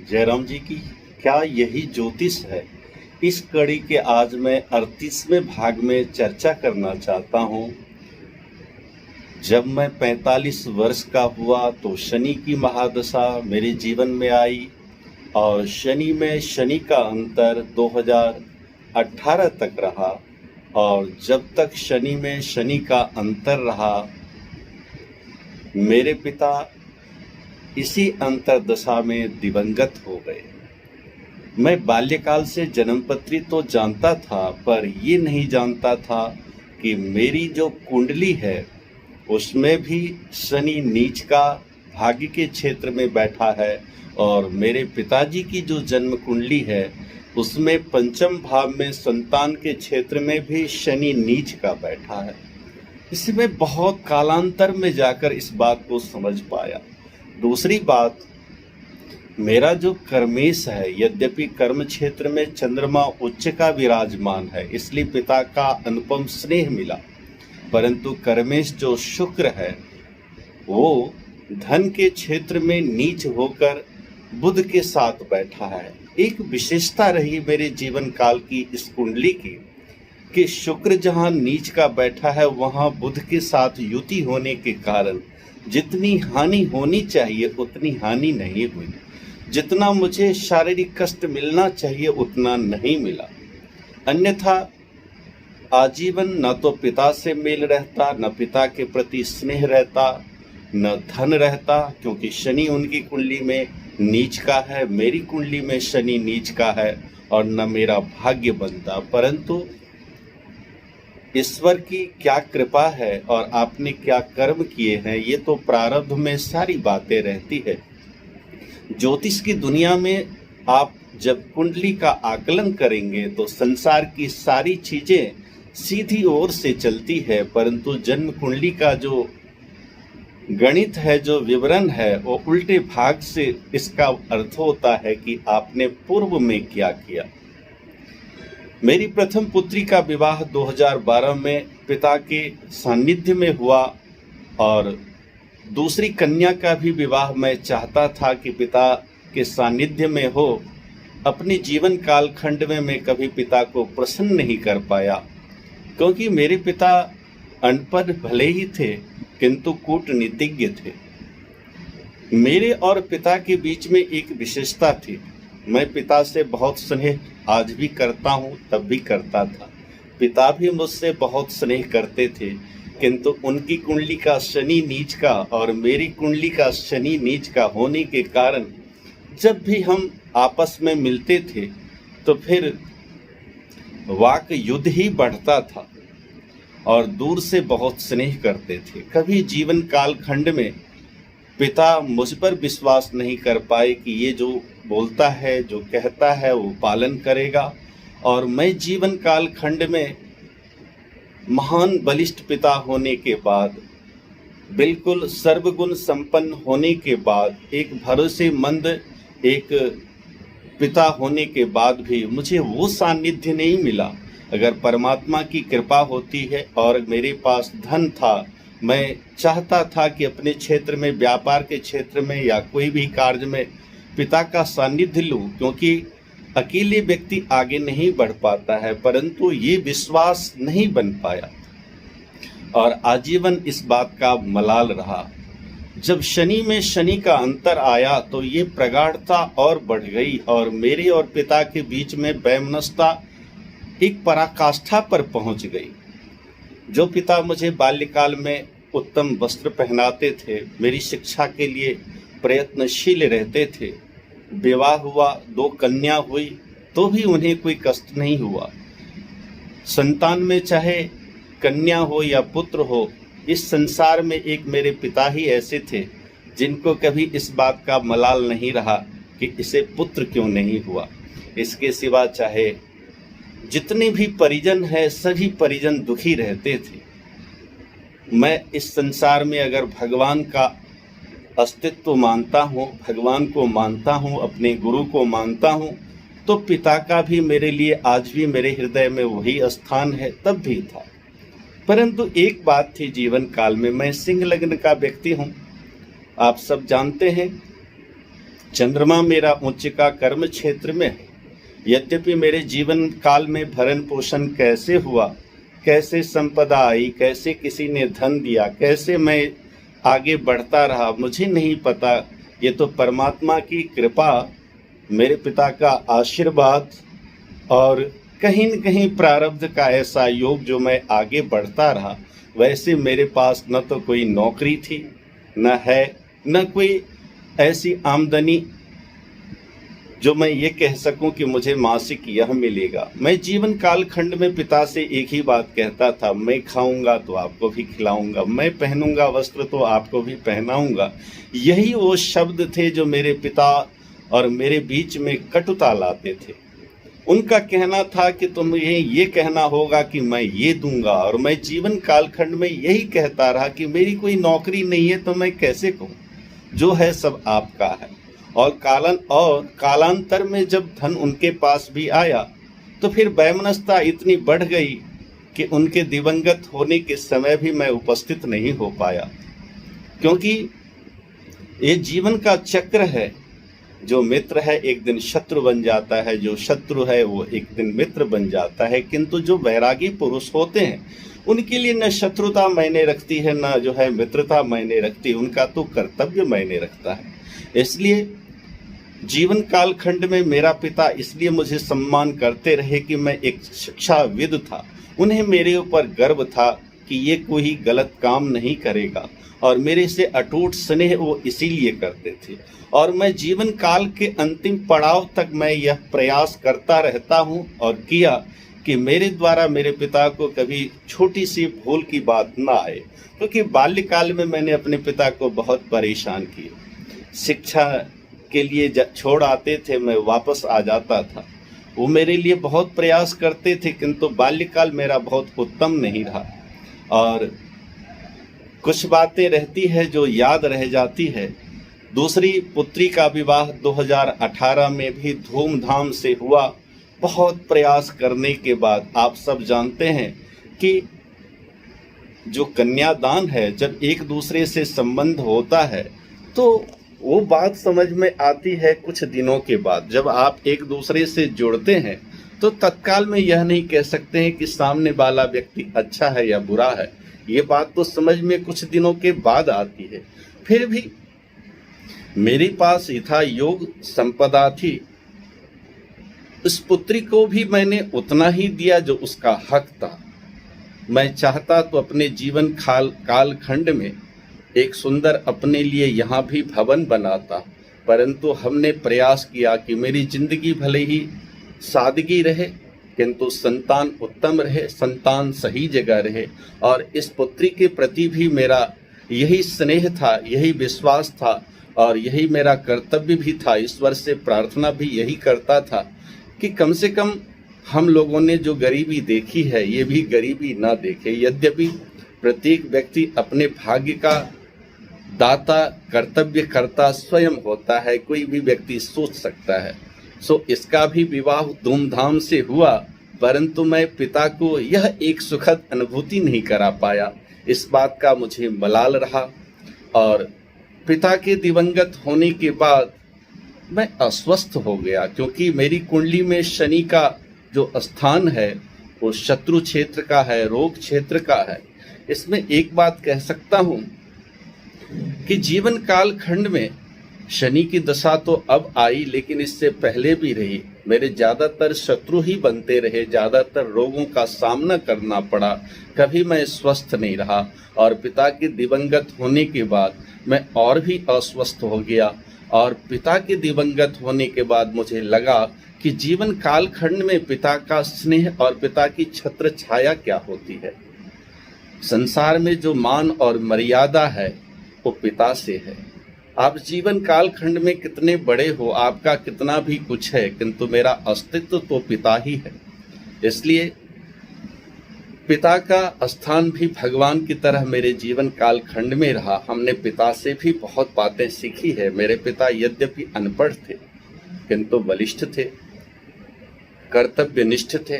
जयराम जी की क्या यही ज्योतिष है? इस कड़ी के आज मैं 38वें भाग में चर्चा करना चाहता हूँ। जब मैं 45 वर्ष का हुआ तो शनि की महादशा मेरे जीवन में आई और शनि में शनि का अंतर 2018 तक रहा। और जब तक शनि में शनि का अंतर रहा, मेरे पिता इसी अंतरदशा में दिवंगत हो गए। मैं बाल्यकाल से जन्मपत्री तो जानता था, पर ये नहीं जानता था कि मेरी जो कुंडली है उसमें भी शनि नीच का भाग्य के क्षेत्र में बैठा है और मेरे पिताजी की जो जन्म कुंडली है उसमें पंचम भाव में संतान के क्षेत्र में भी शनि नीच का बैठा है। इसमें बहुत कालांतर में जाकर इस बात को समझ पाया। दूसरी बात, मेरा जो कर्मेश है, यद्यपि कर्म क्षेत्र में चंद्रमा उच्च का विराजमान है, इसलिए पिता का अनुपम स्नेह मिला, परंतु कर्मेश जो शुक्र है वो धन के क्षेत्र में नीच होकर बुध के साथ बैठा है। एक विशेषता रही मेरे जीवन काल की इस कुंडली की कि शुक्र जहाँ नीच का बैठा है वहाँ बुध के साथ युति होने के कारण जितनी हानि होनी चाहिए उतनी हानि नहीं हुई। जितना मुझे शारीरिक कष्ट मिलना चाहिए उतना नहीं मिला। अन्यथा आजीवन न तो पिता से मेल रहता, न पिता के प्रति स्नेह रहता, न धन रहता, क्योंकि शनि उनकी कुंडली में नीच का है, मेरी कुंडली में शनि नीच का है, और न मेरा भाग्य बनता। परंतु ईश्वर की क्या कृपा है और आपने क्या कर्म किए हैं, ये तो प्रारब्ध में सारी बातें रहती है। ज्योतिष की दुनिया में आप जब कुंडली का आकलन करेंगे तो संसार की सारी चीजें सीधी ओर से चलती है, परंतु जन्म कुंडली का जो गणित है, जो विवरण है, वो उल्टे भाग से इसका अर्थ होता है कि आपने पूर्व में क्या किया। मेरी प्रथम पुत्री का विवाह 2012 में पिता के सानिध्य में हुआ और दूसरी कन्या का भी विवाह मैं चाहता था कि पिता के सानिध्य में हो। अपने जीवन काल खंड में मैं कभी पिता को प्रसन्न नहीं कर पाया, क्योंकि मेरे पिता अनपढ़ भले ही थे किंतु कूटनीतिज्ञ थे। मेरे और पिता के बीच में एक विशेषता थी। मैं पिता से बहुत स्नेह आज भी करता हूँ, तब भी करता था। पिता भी मुझसे बहुत स्नेह करते थे, किंतु उनकी कुंडली का शनि नीच का और मेरी कुंडली का शनि नीच का होने के कारण जब भी हम आपस में मिलते थे तो फिर वाक युद्ध ही बढ़ता था और दूर से बहुत स्नेह करते थे। कभी जीवन काल खंड में पिता मुझ पर विश्वास नहीं कर पाए कि ये जो बोलता है, जो कहता है, वो पालन करेगा, और मैं जीवन काल खंड में महान बलिष्ठ पिता होने के बाद, बिल्कुल सर्वगुण संपन्न होने के बाद, एक भरोसेमंद एक पिता होने के बाद भी मुझे वो सानिध्य नहीं मिला। अगर परमात्मा की कृपा होती है और मेरे पास धन था, मैं चाहता था कि अपने क्षेत्र में, व्यापार के क्षेत्र में या कोई भी कार्य में पिता का सानिध्य लूं, क्योंकि अकेले व्यक्ति आगे नहीं बढ़ पाता है, परंतु ये विश्वास नहीं बन पाया और आजीवन इस बात का मलाल रहा। जब शनि में शनि का अंतर आया तो ये प्रगाढ़ता और बढ़ गई और मेरे और पिता के बीच में वैमनस्यता एक पराकाष्ठा पर पहुंच गई। जो पिता मुझे बाल्यकाल में उत्तम वस्त्र पहनाते थे, मेरी शिक्षा के लिए प्रयत्नशील रहते थे, विवाह हुआ, 2 कन्या हुई तो भी उन्हें कोई कष्ट नहीं हुआ। संतान में चाहे कन्या हो या पुत्र हो, इस संसार में एक मेरे पिता ही ऐसे थे जिनको कभी इस बात का मलाल नहीं रहा कि इसे पुत्र क्यों नहीं हुआ। इसके सिवा चाहे जितने भी परिजन हैं, सभी परिजन दुखी रहते थे। मैं इस संसार में अगर भगवान का अस्तित्व मानता हूँ, भगवान को मानता हूँ, अपने गुरु को मानता हूँ, तो पिता का भी मेरे लिए आज भी मेरे हृदय में वही स्थान है, तब भी था। परंतु एक बात थी जीवन काल में, मैं सिंह लग्न का व्यक्ति हूँ, आप सब जानते हैं। चंद्रमा मेरा उच्च का कर्म क्षेत्र में है। यद्यपि मेरे जीवन काल में भरण पोषण कैसे हुआ, कैसे संपदा आई, कैसे किसी ने धन दिया, कैसे मैं आगे बढ़ता रहा, मुझे नहीं पता। ये तो परमात्मा की कृपा, मेरे पिता का आशीर्वाद और कहीं न कहीं प्रारब्ध का ऐसा योग जो मैं आगे बढ़ता रहा। वैसे मेरे पास न तो कोई नौकरी थी, न है, न कोई ऐसी आमदनी जो मैं ये कह सकूं कि मुझे मासिक यह मिलेगा। मैं जीवन काल खंड में पिता से एक ही बात कहता था, मैं खाऊंगा तो आपको भी खिलाऊंगा, मैं पहनूंगा वस्त्र तो आपको भी पहनाऊंगा। यही वो शब्द थे जो मेरे पिता और मेरे बीच में कटुता लाते थे। उनका कहना था कि तुम्हें ये कहना होगा कि मैं ये दूंगा, और मैं जीवन कालखंड में यही कहता रहा कि मेरी कोई नौकरी नहीं है तो मैं कैसे कहूँ, जो है सब आपका है। और कालांतर में जब धन उनके पास भी आया तो फिर वैमनस्यता इतनी बढ़ गई कि उनके दिवंगत होने के समय भी मैं उपस्थित नहीं हो पाया, क्योंकि ये जीवन का चक्र है। जो मित्र है एक दिन शत्रु बन जाता है, जो शत्रु है वो एक दिन मित्र बन जाता है। किंतु जो वैरागी पुरुष होते हैं उनके लिए न शत्रुता मायने रखती है, न जो है मित्रता मायने रखती है, उनका तो कर्तव्य मायने रखता है। इसलिए जीवन कालखंड में मेरा पिता इसलिए मुझे सम्मान करते रहे कि मैं एक शिक्षाविद था। उन्हें मेरे ऊपर गर्व था कि ये कोई गलत काम नहीं करेगा, और मेरे से अटूट स्नेह वो इसीलिए करते थे। और मैं जीवन काल के अंतिम पड़ाव तक मैं यह प्रयास करता रहता हूँ और किया कि मेरे द्वारा मेरे पिता को कभी छोटी सी भूल की बात ना आए, क्योंकि बाल्यकाल में मैंने अपने पिता को बहुत परेशान किया। शिक्षा के लिए छोड़ आते थे, मैं वापस आ जाता था। वो मेरे लिए बहुत प्रयास करते थे, किंतु बाल्यकाल मेरा बहुत उत्तम नहीं रहा। और कुछ बातें रहती है जो याद रह जाती है। दूसरी पुत्री का विवाह 2018 में भी धूमधाम से हुआ। बहुत प्रयास करने के बाद, आप सब जानते हैं कि जो कन्यादान है, जब एक दूसरे से संबंध होता है तो वो बात समझ में आती है कुछ दिनों के बाद। जब आप एक दूसरे से जुड़ते हैं तो तत्काल में यह नहीं कह सकते हैं कि सामने वाला व्यक्ति अच्छा है या बुरा है। ये बात तो समझ में कुछ दिनों के बाद आती है। फिर भी मेरे पास यथा योग संपदा थी। उस पुत्री को भी मैंने उतना ही दिया जो उसका हक था। मैं चाहता तो अपने जीवन कालखंड में एक सुंदर अपने लिए यहाँ भी भवन बनाता, परंतु हमने प्रयास किया कि मेरी जिंदगी भले ही सादगी रहे किंतु संतान उत्तम रहे, संतान सही जगह रहे। और इस पुत्री के प्रति भी मेरा यही स्नेह था, यही विश्वास था, और यही मेरा कर्तव्य भी था। ईश्वर से प्रार्थना भी यही करता था कि कम से कम हम लोगों ने जो गरीबी देखी है ये भी गरीबी ना देखे। यद्यपि प्रत्येक व्यक्ति अपने भाग्य का दाता, कर्तव्य करता स्वयं होता है, कोई भी व्यक्ति सोच सकता है। सो इसका भी विवाह धूमधाम से हुआ, परंतु मैं पिता को यह एक सुखद अनुभूति नहीं करा पाया। इस बात का मुझे मलाल रहा। और पिता के दिवंगत होने के बाद मैं अस्वस्थ हो गया, क्योंकि मेरी कुंडली में शनि का जो स्थान है वो शत्रु क्षेत्र का है, रोग क्षेत्र का है। इसमें एक बात कह सकता हूँ कि जीवन काल खंड में शनि की दशा तो अब आई, लेकिन इससे पहले भी रही। मेरे ज़्यादातर शत्रु ही बनते रहे, ज़्यादातर रोगों का सामना करना पड़ा, कभी मैं स्वस्थ नहीं रहा। और पिता के दिवंगत होने के बाद मैं और भी अस्वस्थ हो गया। और पिता के दिवंगत होने के बाद मुझे लगा कि जीवन काल खंड में पिता का स्नेह और पिता की छत्र छाया क्या होती है। संसार में जो मान और मर्यादा है वो पिता से है। आप जीवन काल खंड में कितने बड़े हो, आपका कितना भी कुछ है, किंतु मेरा अस्तित्व तो पिता ही है। इसलिए पिता का स्थान भी भगवान की तरह मेरे जीवन काल खंड में रहा। हमने पिता से भी बहुत बातें सीखी है। मेरे पिता यद्यपि अनपढ़ थे किंतु बलिष्ठ थे, कर्तव्यनिष्ठ थे,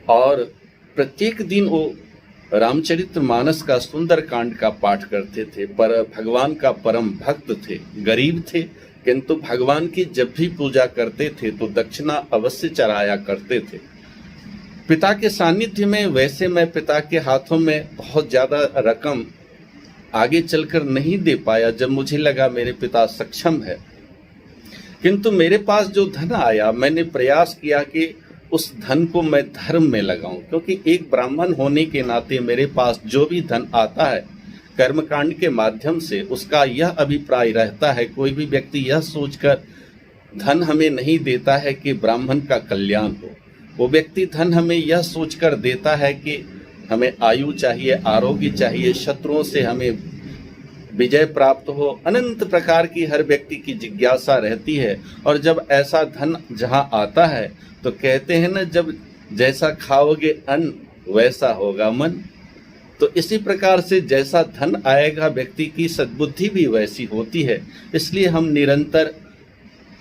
और प्रत्येक दिन वो रामचरितमानस का सुंदर कांड का पाठ करते थे। पर भगवान का परम भक्त थे, गरीब थे किंतु भगवान की जब भी पूजा करते थे तो दक्षिणा अवश्य चढ़ाया करते थे। पिता के सानिध्य में वैसे मैं पिता के हाथों में बहुत ज़्यादा रकम आगे चलकर नहीं दे पाया जब मुझे लगा मेरे पिता सक्षम है, किंतु मेरे पास जो धन आया मैंने प्रयास किया कि उस धन को मैं धर्म में लगाऊं, क्योंकि एक ब्राह्मण होने के नाते मेरे पास जो भी धन आता है कर्मकांड के माध्यम से उसका यह अभिप्राय रहता है, कोई भी व्यक्ति यह सोचकर धन हमें नहीं देता है कि ब्राह्मण का कल्याण हो, वो व्यक्ति धन हमें यह सोचकर देता है कि हमें आयु चाहिए, आरोग्य चाहिए, शत्रुओं से हमें विजय प्राप्त हो, अनंत प्रकार की हर व्यक्ति की जिज्ञासा रहती है। और जब ऐसा धन जहाँ आता है तो कहते हैं ना, जब जैसा खाओगे अन्न वैसा होगा मन। तो इसी प्रकार से जैसा धन आएगा व्यक्ति की सद्बुद्धि भी वैसी होती है। इसलिए हम निरंतर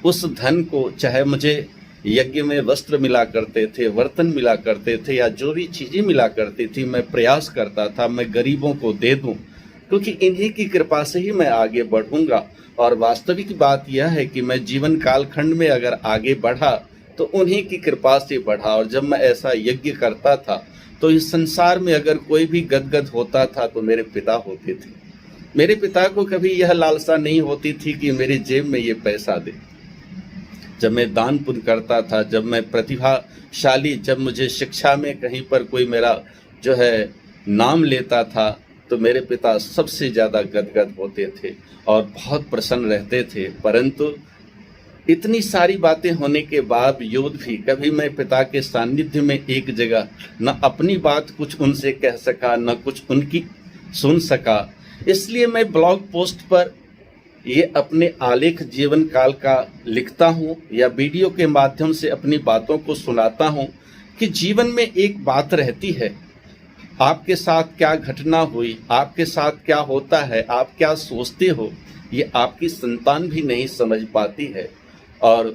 उस धन को, चाहे मुझे यज्ञ में वस्त्र मिला करते थे, बर्तन मिला करते थे, या जो भी चीज़ें मिला करती थी, मैं प्रयास करता था मैं गरीबों को दे दूं, क्योंकि इन्हीं की कृपा से ही मैं आगे बढ़ूंगा। और वास्तविक बात यह है कि मैं जीवन कालखंड में अगर आगे बढ़ा तो उन्हीं की कृपा से बढ़ा। और जब मैं ऐसा यज्ञ करता था तो इस संसार में अगर कोई भी गदगद होता था तो मेरे पिता होते थे। मेरे पिता को कभी यह लालसा नहीं होती थी कि मेरी जेब में ये पैसा दे। जब मैं दान पुण्य करता था, जब मैं प्रतिभाशाली, जब मुझे शिक्षा में कहीं पर कोई मेरा जो है नाम लेता था, तो मेरे पिता सबसे ज़्यादा गदगद होते थे और बहुत प्रसन्न रहते थे। परंतु इतनी सारी बातें होने के बावजूद भी कभी मैं पिता के सानिध्य में एक जगह न अपनी बात कुछ उनसे कह सका, न कुछ उनकी सुन सका। इसलिए मैं ब्लॉग पोस्ट पर ये अपने आलेख जीवन काल का लिखता हूँ या वीडियो के माध्यम से अपनी बातों को सुनाता हूँ कि जीवन में एक बात रहती है, आपके साथ क्या घटना हुई, आपके साथ क्या होता है, आप क्या सोचते हो, ये आपकी संतान भी नहीं समझ पाती है। और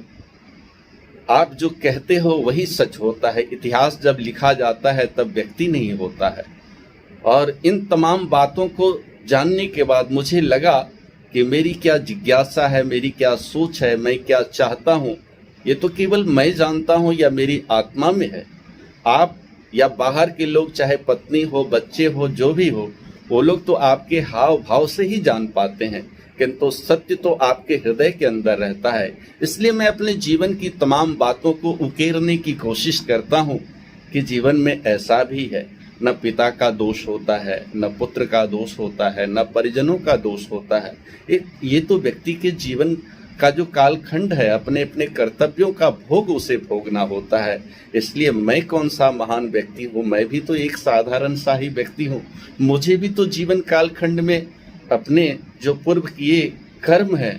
आप जो कहते हो वही सच होता है। इतिहास जब लिखा जाता है तब व्यक्ति नहीं होता है। और इन तमाम बातों को जानने के बाद मुझे लगा कि मेरी क्या जिज्ञासा है, मेरी क्या सोच है, मैं क्या चाहता हूँ, ये तो केवल मैं जानता हूँ या मेरी आत्मा में है। आप या बाहर के लोग, चाहे पत्नी हो, बच्चे हो, जो भी हो, वो लोग तो आपके हाव भाव से ही जान पाते हैं, किंतु सत्य तो आपके हृदय के अंदर रहता है। इसलिए मैं अपने जीवन की तमाम बातों को उकेरने की कोशिश करता हूँ कि जीवन में ऐसा भी है, न पिता का दोष होता है, न पुत्र का दोष होता है, न परिजनों का दोष होता है। ये तो व्यक्ति के जीवन का जो कालखंड है, अपने अपने कर्तव्यों का भोग उसे भोगना होता है। इसलिए मैं कौन सा महान व्यक्ति हूँ, मैं भी तो एक साधारण सा ही व्यक्ति हूँ। मुझे भी तो जीवन कालखंड में अपने जो पूर्व किए कर्म है,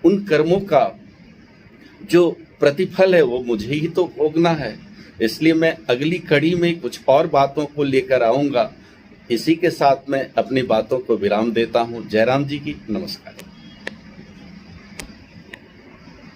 उन कर्मों का जो प्रतिफल है वो मुझे ही तो भोगना है। इसलिए मैं अगली कड़ी में कुछ और बातों को लेकर आऊँगा। इसी के साथ मैं अपनी बातों को विराम देता हूँ। जयराम जी की नमस्कार।